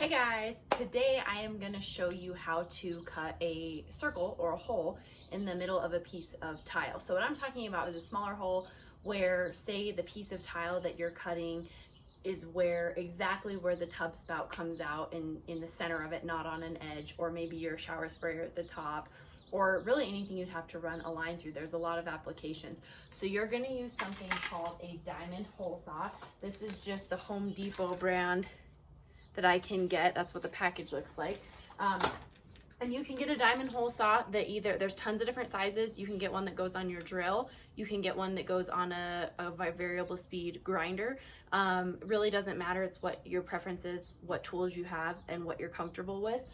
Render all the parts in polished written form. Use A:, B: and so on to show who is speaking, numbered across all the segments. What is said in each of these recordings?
A: Hey guys, today I am going to show you how to cut a circle or a hole in the middle of a piece of tile. So what I'm talking about is a smaller hole where, say, the piece of tile that you're cutting is exactly where the tub spout comes out in the center of it, not on an edge, or maybe your shower sprayer at the top, or really anything you'd have to run a line through. There's a lot of applications. So you're going to use something called a diamond hole saw. This is just the Home Depot brand that I can get. That's what the package looks like. And you can get a diamond hole saw that there's tons of different sizes. You can get one that goes on your drill. You can get one that goes on a variable speed grinder. Really doesn't matter. It's what your preference is, what tools you have, and what you're comfortable with.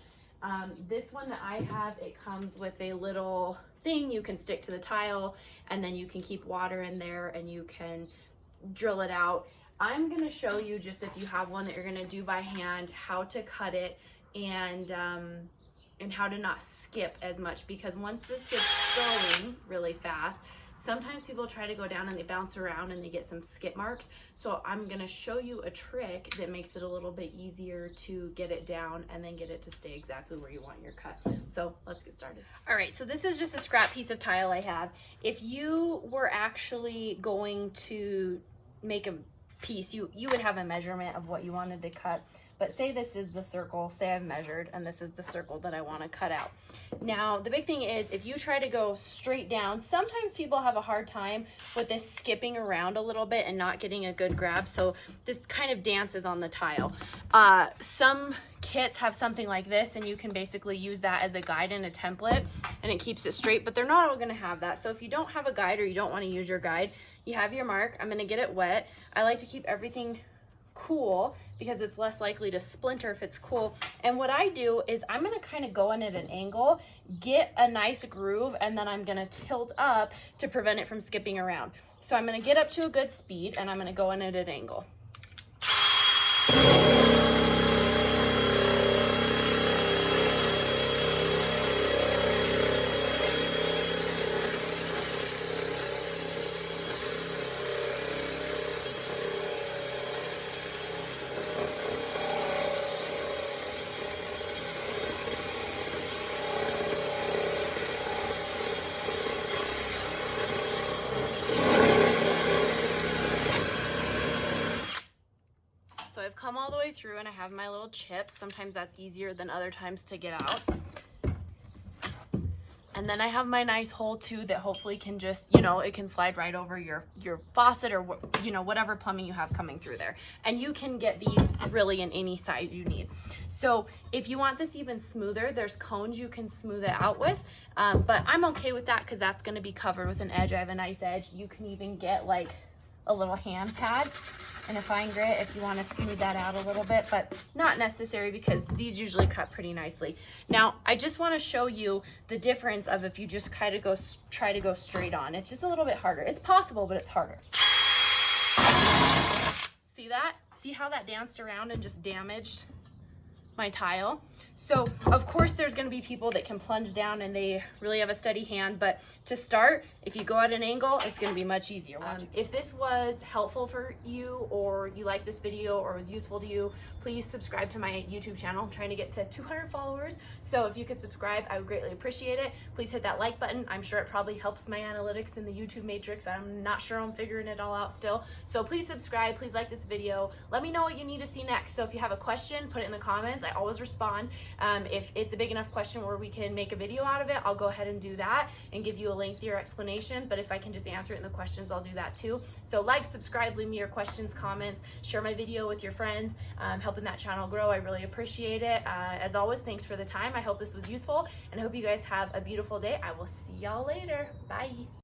A: This one that I have, it comes with a little thing you can stick to the tile, and then you can keep water in there and you can drill it out. I'm going to show you, just if you have one that you're going to do by hand, how to cut it and how to not skip as much, because once this gets going really fast, sometimes people try to go down and they bounce around and they get some skip marks. So I'm going to show you a trick that makes it a little bit easier to get it down and then get it to stay exactly where you want your cut. So let's get started. All right, so this is just a scrap piece of tile I have. If you were actually going to make a piece, you would have a measurement of what you wanted to cut. But say this is the circle, say I've measured, and this is the circle that I want to cut out. Now, the big thing is, if you try to go straight down, sometimes people have a hard time with this skipping around a little bit and not getting a good grab. So this kind of dances on the tile. Some kits have something like this, and you can basically use that as a guide and a template, and it keeps it straight, but they're not all going to have that. So if you don't have a guide, or you don't want to use your guide, you have your mark. I'm going to get it wet. I like to keep everything cool because it's less likely to splinter if it's cool. And what I do is I'm going to kind of go in at an angle, get a nice groove, and then I'm going to tilt up to prevent it from skipping around. So I'm going to get up to a good speed, and I'm going to go in at an angle. So I've come all the way through and I have my little chips. Sometimes that's easier than other times to get out. And then I have my nice hole too that hopefully can just, it can slide right over your faucet or, whatever plumbing you have coming through there. And you can get these really in any size you need. So if you want this even smoother, there's cones you can smooth it out with. But I'm okay with that because that's going to be covered with an edge. I have a nice edge. You can even get like a little hand pad and a fine grit if you want to smooth that out a little bit, but not necessary because these usually cut pretty nicely. Now, I just want to show you the difference of if you just kind of try to go straight on. It's just a little bit harder. It's possible, but it's harder. See that? See how that danced around and just damaged my tile? So of course there's going to be people that can plunge down and they really have a steady hand, but to start, if you go at an angle, it's going to be much easier. If this was helpful for you, or you like this video or was useful to you, please subscribe to my YouTube channel. I'm trying to get to 200 followers, so if you could subscribe, I would greatly appreciate it. Please hit that like button. I'm sure it probably helps my analytics in the YouTube matrix. I'm not sure, I'm figuring it all out still. So please subscribe, please like this video. Let me know what you need to see next. So if you have a question, put it in the comments. I always respond. If it's a big enough question where we can make a video out of it, I'll go ahead and do that and give you a lengthier explanation. But if I can just answer it in the questions, I'll do that too. So like, subscribe, leave me your questions, comments, share my video with your friends, helping that channel grow. I really appreciate it. As always, thanks for the time. I hope this was useful, and I hope you guys have a beautiful day. I will see y'all later. Bye.